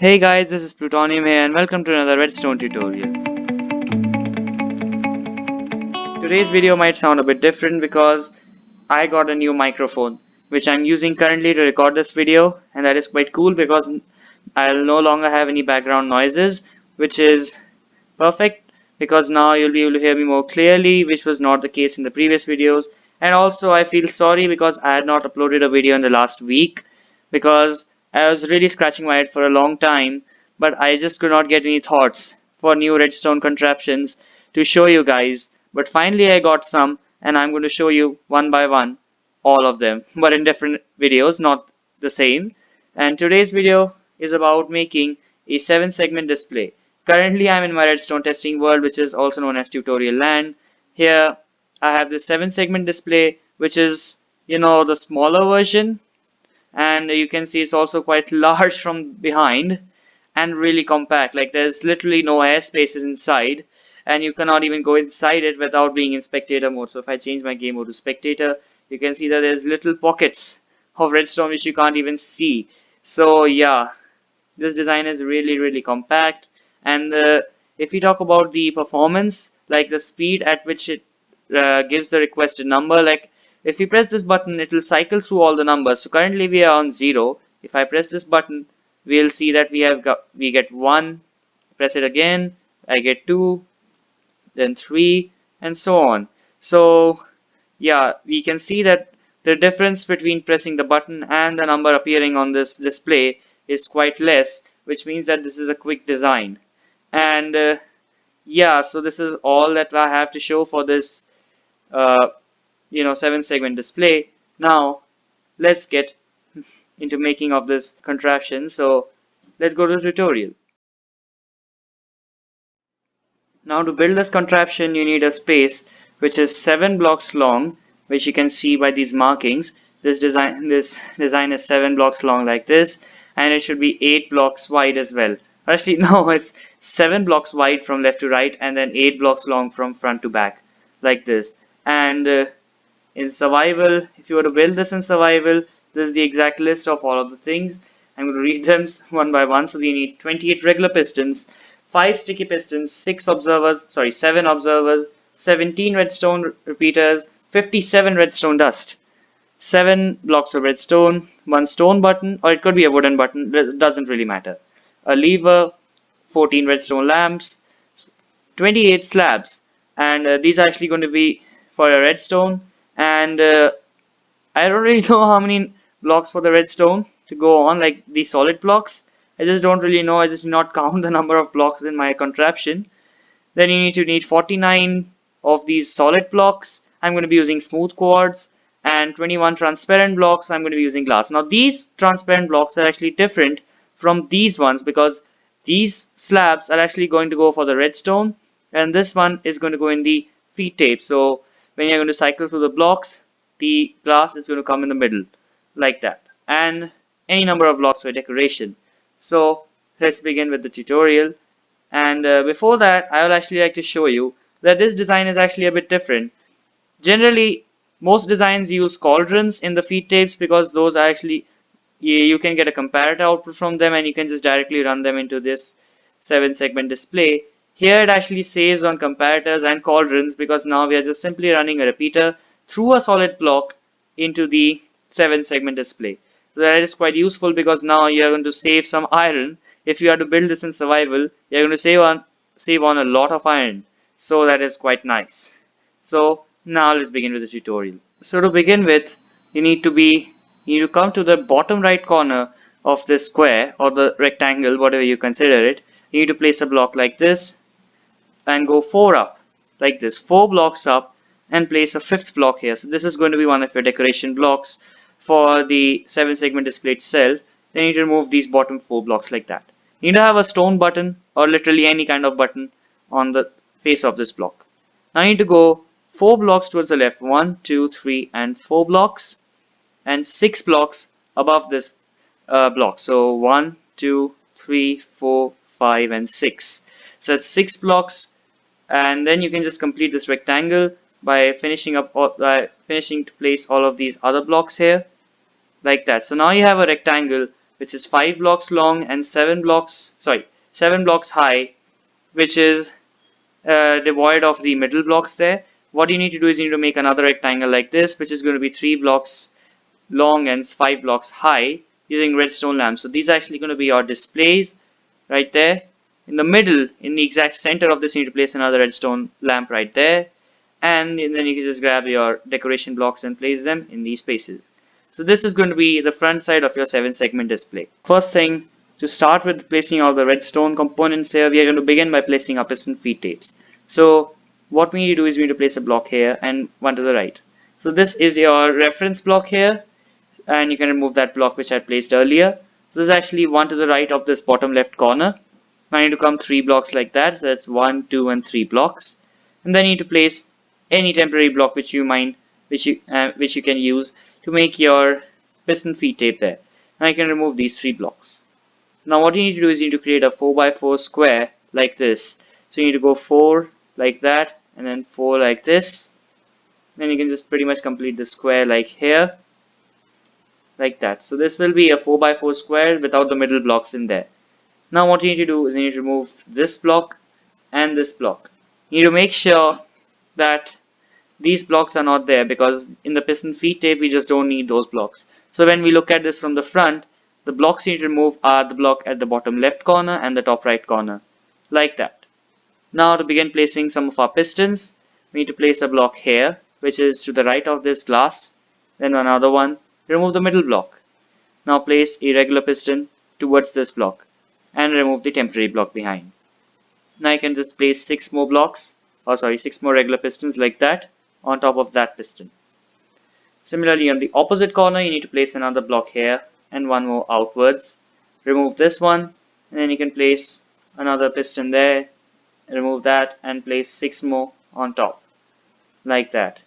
Hey guys, this is Plutonium here and welcome to another Redstone tutorial. Today's video might sound a bit different because I got a new microphone which I'm using currently to record this video, and that is quite cool because I'll no longer have any background noises, which is perfect because now you'll be able to hear me more clearly, which was not the case in the previous videos. And also I feel sorry because I had not uploaded a video in the last week because I was really scratching my head for a long time, but I just could not get any thoughts for new redstone contraptions to show you guys. But finally I got some, and I'm going to show you one by one all of them, but in different videos, not the same. And today's video is about making a 7 segment display. Currently I'm in my redstone testing world, which is also known as tutorial land. Here I have this 7 segment display, which is, the smaller version, and you can see it's also quite large from behind and really compact. Like, there's literally no air spaces inside, and you cannot even go inside it without being in spectator mode. So if I change my game mode to spectator, you can see that there's little pockets of redstone which you can't even see. So yeah, this design is really compact. And if we talk about the performance, like the speed at which it gives the requested number, like if we press this button, it will cycle through all the numbers. So currently we are on 0. If I press this button, we'll see that we get 1. Press it again, I get 2, then 3, and so on. So yeah, we can see that the difference between pressing the button and the number appearing on this display is quite less, which means that this is a quick design. And yeah, so this is all that I have to show for this uh, 7 segment display. Now let's get into making of this contraption. So let's go to the tutorial. Now to build this contraption, you need a space which is 7 blocks long, which you can see by these markings. This design is 7 blocks long like this, and it should be 8 blocks wide as well. Actually, no, it's 7 blocks wide from left to right, and then 8 blocks long from front to back, like this. And in survival, if you were to build this in survival, this is the exact list of all of the things. I'm going to read them one by one. So we need 28 regular pistons, 5 sticky pistons, 7 observers, 17 redstone repeaters, 57 redstone dust, 7 blocks of redstone, 1 stone button, or it could be a wooden button, it doesn't really matter, a lever, 14 redstone lamps, 28 slabs, and these are actually going to be for a redstone. And I don't really know how many blocks for the redstone to go on, like the solid blocks. I just don't really know. I just did not count the number of blocks in my contraption. Then you need 49 of these solid blocks. I'm going to be using smooth quartz, and 21 transparent blocks. I'm going to be using glass. Now these transparent blocks are actually different from these ones because these slabs are actually going to go for the redstone, and this one is going to go in the feed tape. So when you're going to cycle through the blocks, the glass is going to come in the middle like that, and any number of blocks for decoration. So let's begin with the tutorial. And before that, I would actually like to show you that this design is actually a bit different. Generally, most designs use cauldrons in the feed tapes because those are actually, you can get a comparator output from them, and you can just directly run them into this 7 segment display. Here it actually saves on comparators and cauldrons because now we are just simply running a repeater through a solid block into the 7 segment display. So that is quite useful because now you are going to save some iron. If you are to build this in survival, you are going to save on a lot of iron. So that is quite nice. So now let's begin with the tutorial. So to begin with, you need to come to the bottom right corner of this square or the rectangle, whatever you consider it. You need to place a block like this and go 4 up, like this, 4 blocks up, and place a 5th block here. So this is going to be one of your decoration blocks for the 7 segment display itself. Then you need to remove these bottom 4 blocks like that. You need to have a stone button or literally any kind of button on the face of this block. Now you need to go 4 blocks towards the left, 1, 2, 3, and 4 blocks, and 6 blocks above this block. So 1, 2, 3, 4, 5, and 6. So that's 6 blocks, and then you can just complete this rectangle by finishing to place all of these other blocks here like that. So now you have a rectangle which is 5 blocks long and 7 blocks high, which is devoid of the middle blocks there. What you need to do is you need to make another rectangle like this, which is going to be 3 blocks long and 5 blocks high using redstone lamps. So these are actually going to be your displays right there. In the middle, in the exact center of this, you need to place another redstone lamp right there. And then you can just grab your decoration blocks and place them in these spaces. So this is going to be the front side of your 7-segment display. First thing, to start with placing all the redstone components here, we are going to begin by placing our piston feed tapes. So what we need to do is we need to place a block here and one to the right. So this is your reference block here, and you can remove that block which I placed earlier. So this is actually one to the right of this bottom left corner. Now I need to come 3 blocks like that. So that's 1, 2, and 3 blocks. And then you need to place any temporary block which you can use to make your piston feed tape there. Now you can remove these 3 blocks. Now what you need to do is you need to create a 4x4 square like this. So you need to go 4 like that and then 4 like this. Then you can just pretty much complete the square like here, like that. So this will be a 4x4 square without the middle blocks in there. Now what you need to do is you need to remove this block and this block. You need to make sure that these blocks are not there, because in the piston feed tape we just don't need those blocks. So when we look at this from the front, the blocks you need to remove are the block at the bottom left corner and the top right corner, like that. Now to begin placing some of our pistons, we need to place a block here which is to the right of this glass, then another one. Remove the middle block. Now place a regular piston towards this block and remove the temporary block behind. Now you can just place 6 more regular pistons like that on top of that piston. Similarly, on the opposite corner, you need to place another block here and one more outwards. Remove this one, and then you can place another piston there, remove that, and place 6 more on top, like that.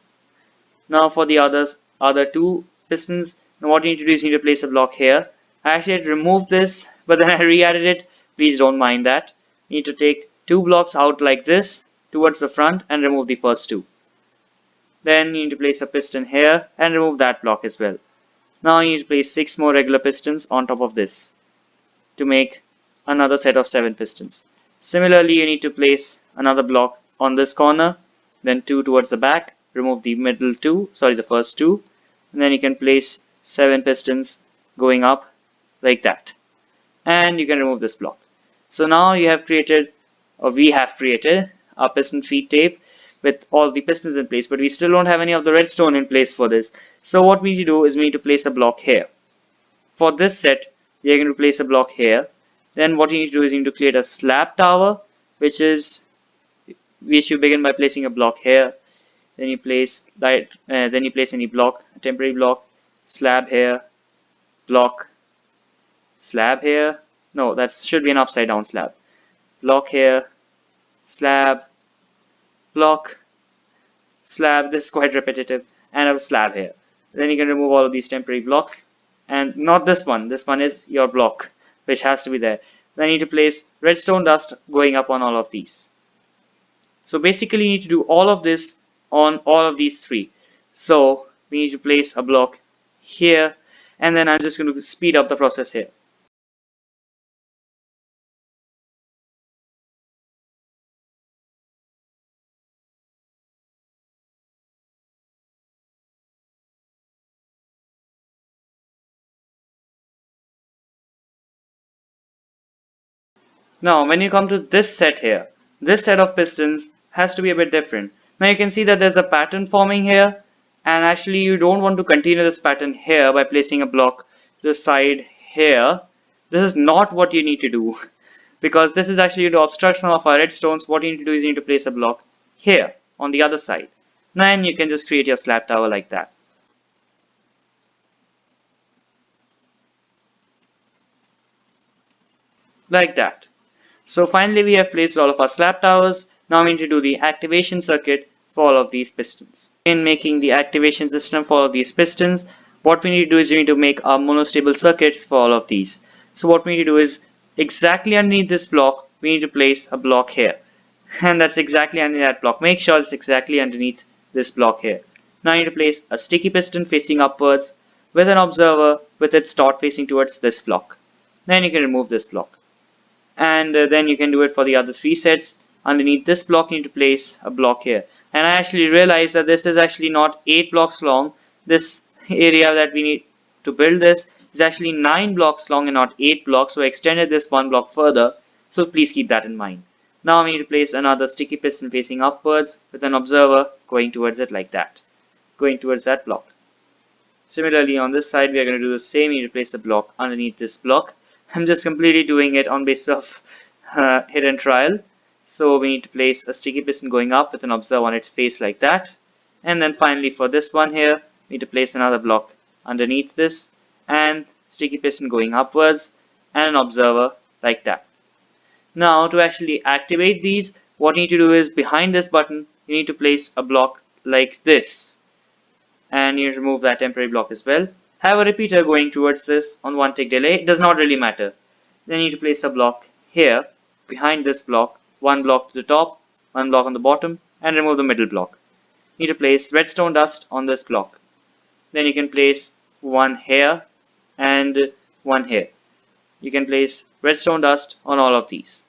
Now for the other 2 pistons, now what you need to do is you need to place a block here. I actually had removed this, but then I re-added it. Please don't mind that. You need to take 2 blocks out like this towards the front and remove the first 2. Then you need to place a piston here and remove that block as well. Now you need to place 6 more regular pistons on top of this to make another set of 7 pistons. Similarly, you need to place another block on this corner, then 2 towards the back, remove the the first 2, and then you can place 7 pistons going up like that. And you can remove this block. So now we have created our piston feed tape with all the pistons in place, but we still don't have any of the redstone in place for this. So what we need to do is we need to place a block here. For this set, we are going to place a block here. Then what you need to do is you need to create a slab tower, we should begin by placing a block here. Then you place any block, a temporary block, slab here, block, slab here. No, that should be an upside down slab. Block here, slab, block, slab. This is quite repetitive, and a slab here. Then you can remove all of these temporary blocks, and not this one. This one is your block, which has to be there. Then you need to place redstone dust going up on all of these. So basically you need to do all of this on all of these 3. So we need to place a block here, and then I'm just going to speed up the process here. Now when you come to this set here, this set of pistons has to be a bit different. Now you can see that there's a pattern forming here, and actually you don't want to continue this pattern here by placing a block to the side here. This is not what you need to do, because this is actually to obstruct some of our redstones. What you need to do is you need to place a block here on the other side. Then you can just create your slab tower like that. Like that. So finally we have placed all of our slab towers. Now we need to do the activation circuit for all of these pistons. In making the activation system for all of these pistons, what we need to do is we need to make our monostable circuits for all of these. So what we need to do is exactly underneath this block, we need to place a block here. And that's exactly underneath that block. Make sure it's exactly underneath this block here. Now I need to place a sticky piston facing upwards with an observer with its dot facing towards this block. Then you can remove this block. And then you can do it for the other 3 sets. Underneath this block you need to place a block here, and I actually realized that this is actually not 8 blocks long. This area that we need to build this is actually 9 blocks long and not 8 blocks, so I extended this 1 block further, so please keep that in mind. Now we need to place another sticky piston facing upwards with an observer going towards it like that, going towards that block. Similarly, on this side, we are going to do the same. You replace a block underneath this block. I'm just completely doing it on basis of hit and trial. So we need to place a sticky piston going up with an observer on its face like that. And then finally for this one here, we need to place another block underneath this and sticky piston going upwards and an observer like that. Now to actually activate these, what you need to do is behind this button, you need to place a block like this. And you remove that temporary block as well. Have a repeater going towards this on 1 tick delay. It does not really matter. Then you need to place a block here behind this block, 1 block to the top, 1 block on the bottom, and remove the middle block. You need to place redstone dust on this block. Then you can place 1 here and 1 here. You can place redstone dust on all of these.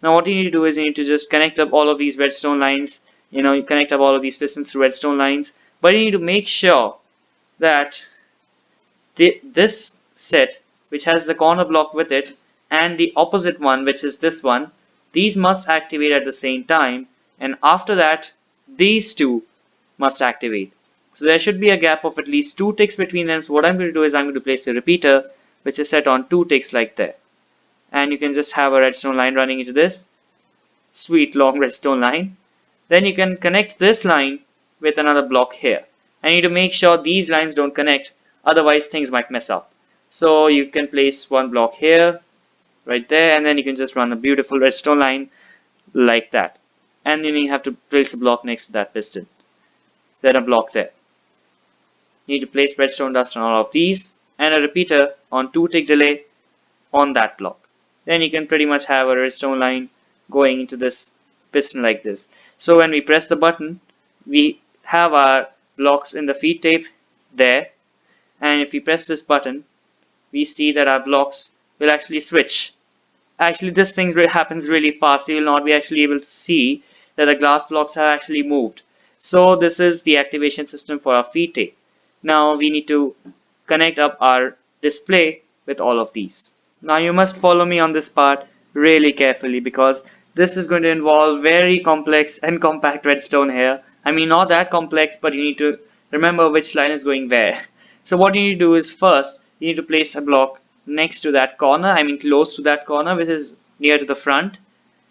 Now what you need to do is you need to just connect up all of these redstone lines. You connect up all of these pistons through redstone lines, but you need to make sure that this set, which has the corner block with it, and the opposite one, which is this one, these must activate at the same time, and after that these two must activate. So there should be a gap of at least 2 ticks between them. So what I'm going to do is I'm going to place a repeater which is set on 2 ticks like that, and you can just have a redstone line running into this sweet long redstone line. Then you can connect this line with another block here. I need to make sure these lines don't connect, otherwise things might mess up. So you can place 1 block here, right there, and then you can just run a beautiful redstone line like that. And then you have to place a block next to that piston, then a block there. You need to place redstone dust on all of these and a repeater on 2 tick delay on that block. Then you can pretty much have a redstone line going into this piston like this. So when we press the button, we have our blocks in the feed tape there, and if we press this button, we see that our blocks will actually switch. Actually, this thing happens really fast. You will not be actually able to see that the glass blocks have actually moved. So this is the activation system for our feed tape. Now we need to connect up our display with all of these. Now you must follow me on this part really carefully, because this is going to involve very complex and compact redstone here. I mean, not that complex, but you need to remember which line is going where. So what you need to do is first you need to place a block next to that corner, I mean close to that corner, which is near to the front,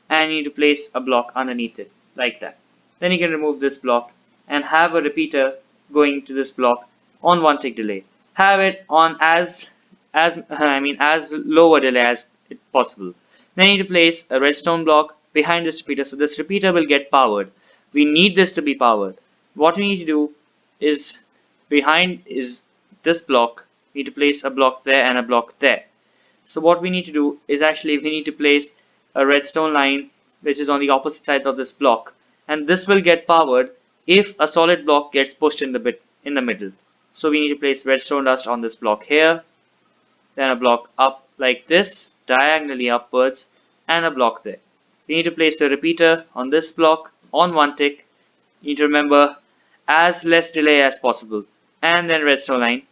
and you need to place a block underneath it like that. Then you can remove this block and have a repeater going to this block on 1 tick delay. Have it on as lower delay as possible. Then you need to place a redstone block behind this repeater, so this repeater will get powered. We need this to be powered. What we need to do is behind is this block. We need to place a block there and a block there. So what we need to do is actually we need to place a redstone line which is on the opposite side of this block, and this will get powered if a solid block gets pushed in the middle. So we need to place redstone dust on this block here, then a block up like this diagonally upwards, and a block there. We need to place a repeater on this block on 1 tick. You need to remember as less delay as possible, and then redstone line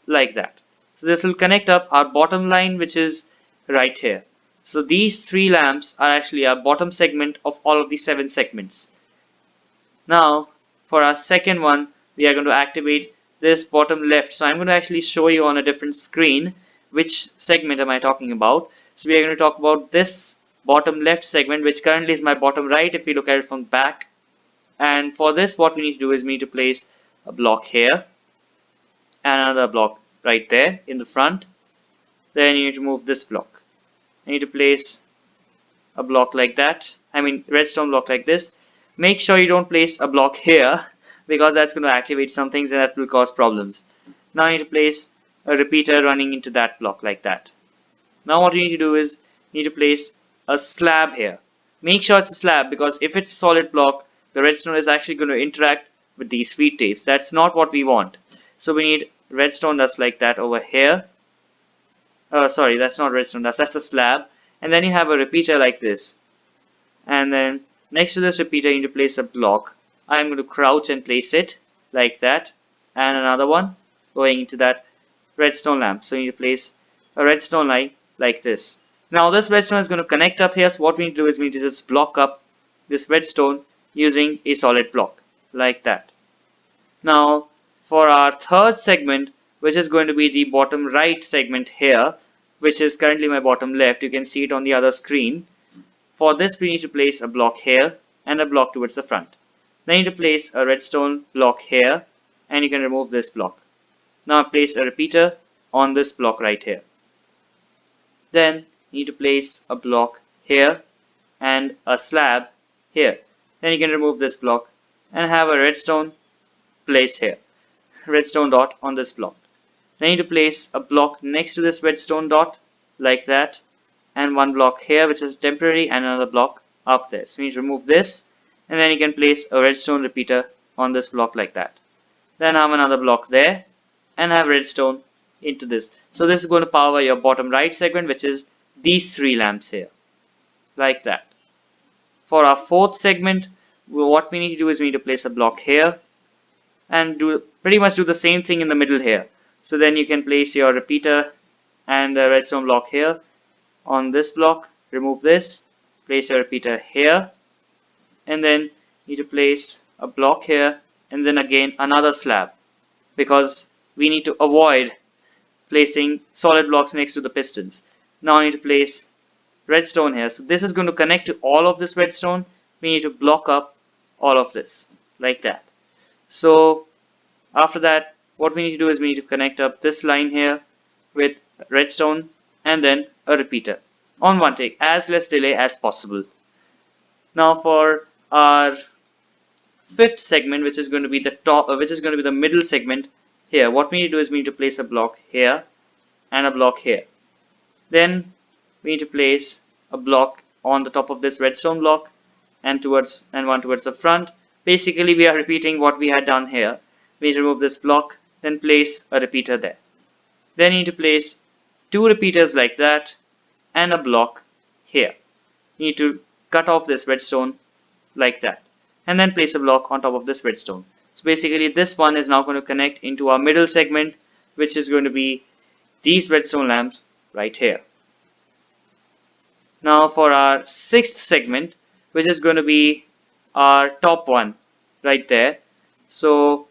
like that. So this will connect up our bottom line, which is right here. So these 3 lamps are actually our bottom segment of all of the 7 segments. Now for our second one, we are going to activate this bottom left. So I'm going to actually show you on a different screen which segment am I talking about. So we are going to talk about this bottom left segment, which currently is my bottom right if we look at it from back. And for this, what we need to do is we need to place a block here and another block right there in the front. Then you need to move this block. You need to place a block like that, redstone block like this. Make sure you don't place a block here, because that's going to activate some things and that will cause problems. Now you need to place a repeater running into that block like that. Now what you need to do is you need to place a slab here. Make sure it's a slab, because if it's a solid block, the redstone is actually going to interact with these feed tapes. That's not what we want. So we need redstone dust like that over here. Sorry, that's not redstone dust, that's a slab. And then you have a repeater like this. And then next to this repeater, you need to place a block. I'm going to crouch and place it like that. And another one going into that redstone lamp. So you need to place a redstone light like this. Now this redstone is going to connect up here. So what we need to do is we need to just block up this redstone using a solid block like that. Now for our third segment, which is going to be the bottom right segment here, which is currently my bottom left, you can see it on the other screen. For this we need to place a block here and a block towards the front. Then you need to place a redstone block here and you can remove this block. Now place a repeater on this block right here. Then you need to place a block here and a slab here. Then you can remove this block and have a redstone place here. Redstone dot on this block. Then you need to place a block next to this redstone dot like that, and one block here which is temporary and another block up there. So you need to remove this and then you can place a redstone repeater on this block like that. Then have another block there and have redstone into this. So this is going to power your bottom right segment, which is these three lamps here like that. For our fourth segment, what we need to do is we need to place a block here and pretty much do the same thing in the middle here. So then you can place your repeater and the redstone block here on this block, remove this, place your repeater here, and then you need to place a block here and then again another slab, because we need to avoid placing solid blocks next to the pistons. Now I need to place redstone here. So this is going to connect to all of this redstone. We need to block up all of this like that. So after that, what we need to do is we need to connect up this line here with redstone and then a repeater on one take, as less delay as possible. Now for our fifth segment, which is going to be the top, which is going to be the middle segment here, what we need to do is we need to place a block here and a block here. Then we need to place a block on the top of this redstone block and one towards the front. Basically we are repeating what we had done here. We need to remove this block, then place a repeater there. Then you need to place two repeaters like that and a block here. You need to cut off this redstone like that and then place a block on top of this redstone. So basically this one is now going to connect into our middle segment, which is going to be these redstone lamps right here. Now for our sixth segment, which is going to be our top one right there. So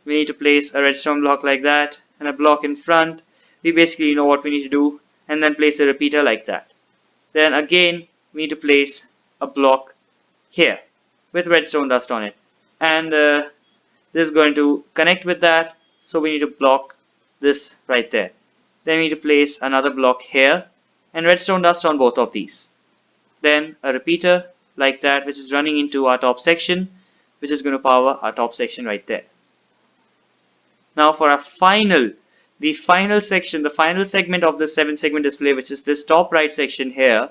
we need to place a redstone block like that and a block in front. We basically know what we need to do, and then place a repeater like that. Then again we need to place a block here with redstone dust on it, and this is going to connect with that, so we need to block this right there. Then we need to place another block here and redstone dust on both of these. Then a repeater like that, which is running into our top section, which is going to power our top section right there. Now for our the final segment of the 7-segment display, which is this top right section here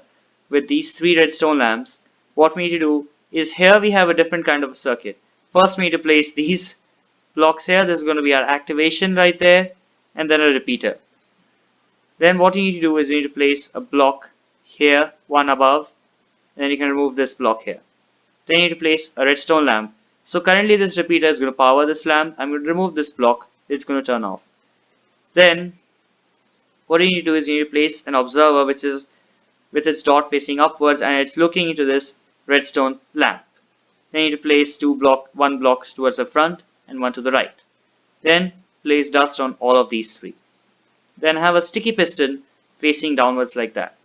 with these three redstone lamps, what we need to do is here we have a different kind of a circuit. First we need to place these blocks here. This is going to be our activation right there, and then a repeater. Then what you need to do is you need to place a block here, one above, and then you can remove this block here. Then you need to place a redstone lamp. So currently this repeater is going to power this lamp. I'm going to remove this block. It's going to turn off. Then what you need to do is you need to place an observer which is with its dot facing upwards and it's looking into this redstone lamp. Then you need to place one block towards the front and one to the right. Then place dust on all of these three. Then have a sticky piston facing downwards like that.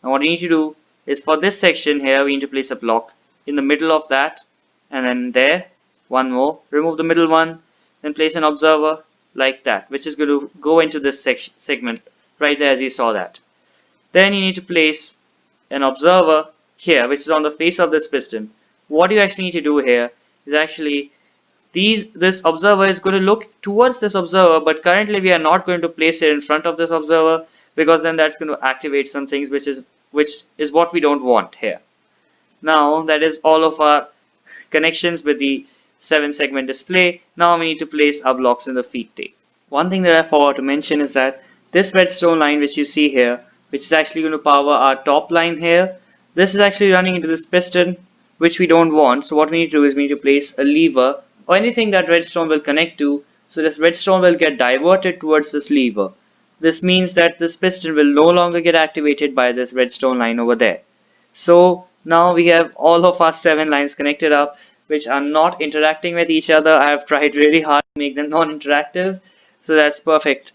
Now what you need to do is for this section here, we need to place a block in the middle of that, and then there, one more, remove the middle one, then place an observer like that, which is going to go into this segment right there as you saw that. Then you need to place an observer here, which is on the face of this piston. What you actually need to do here is actually this observer is going to look towards this observer, but currently we are not going to place it in front of this observer, because then that's going to activate some things, which is what we don't want here. Now that is all of our connections with the 7-segment display. Now we need to place our blocks in the feed tape. One thing that I forgot to mention is that this redstone line which you see here, which is actually going to power our top line here, this is actually running into this piston, which we don't want. So what we need to do is we need to place a lever or anything that redstone will connect to, so this redstone will get diverted towards this lever. This means that this piston will no longer get activated by this redstone line over there. So now we have all of our 7 lines connected up, which are not interacting with each other. I have tried really hard to make them non-interactive, so that's perfect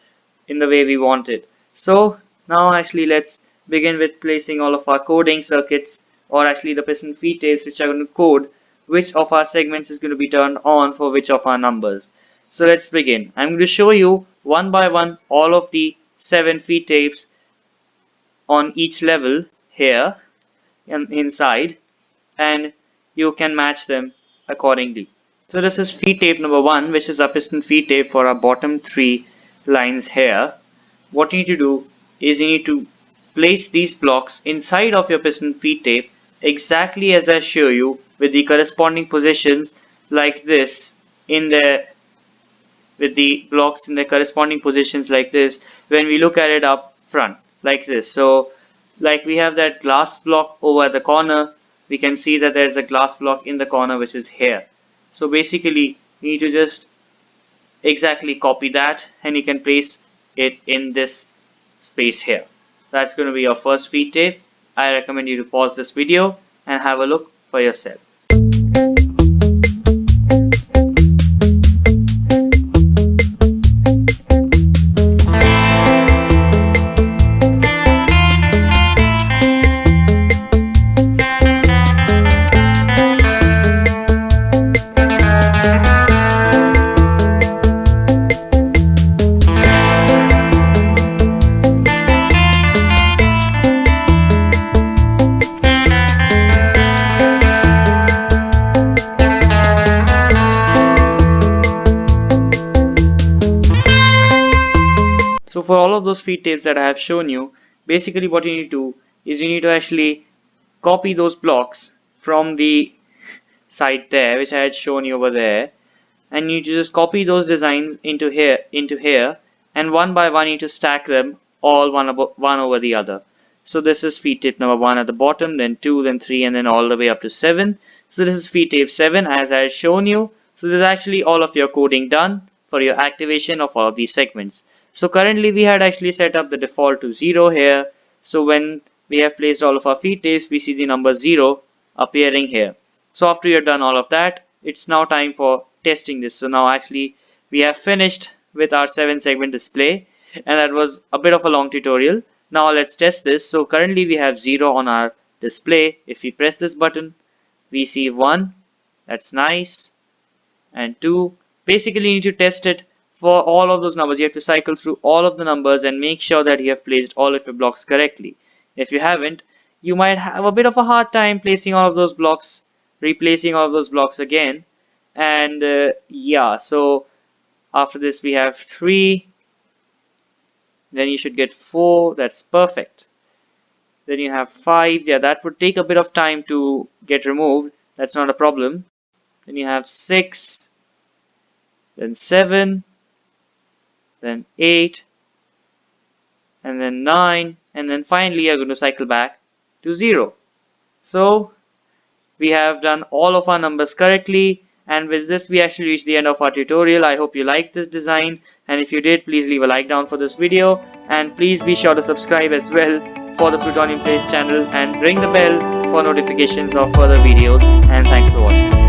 in the way we want it. So now actually let's begin with placing all of our coding circuits, or actually the piston feed tables, which are going to code which of our segments is going to be turned on for which of our numbers. So let's begin. I'm going to show you one by one all of the 7 feed tapes on each level here and inside, and you can match them accordingly. So this is feed tape number 1, which is our piston feed tape for our bottom 3 lines here. What you need to do is you need to place these blocks inside of your piston feed tape exactly as I show you, with the corresponding positions like this in the with the blocks in their corresponding positions like this when we look at it up front like this. So like we have that glass block over at the corner, we can see that there's a glass block in the corner which is here. So basically you need to just exactly copy that and you can place it in this space here. That's going to be your first feed tape. I recommend you to pause this video and have a look for yourself. So for all of those feed tapes that I have shown you, basically what you need to do is you need to actually copy those blocks from the side there, which I had shown you over there, and you need to just copy those designs into here, and one by one you need to stack them all one over the other. So this is feed tape number 1 at the bottom, then 2, then 3, and then all the way up to 7. So this is feed tape 7 as I had shown you. So this is actually all of your coding done for your activation of all of these segments. So currently we had actually set up the default to 0 here. So when we have placed all of our feed tapes, we see the number 0 appearing here. So after you're done all of that, it's now time for testing this. So now actually we have finished with our 7 segment display, and that was a bit of a long tutorial. Now let's test this. So currently we have 0 on our display. If we press this button, we see 1. That's nice. And 2. Basically you need to test it for all of those numbers. You have to cycle through all of the numbers and make sure that you have placed all of your blocks correctly. If you haven't, you might have a bit of a hard time placing all of those blocks, replacing all of those blocks again. And yeah, so after this we have 3, then you should get 4. That's perfect. Then you have 5. Yeah, that would take a bit of time to get removed. That's not a problem. Then you have 6, then 7, then 8, and then 9, and then finally you're going to cycle back to 0. So we have done all of our numbers correctly, and with this we actually reached the end of our tutorial. I hope you liked this design, and if you did, please leave a like down for this video, and please be sure to subscribe as well for the Plutonium Plays channel and ring the bell for notifications of further videos, and thanks for watching.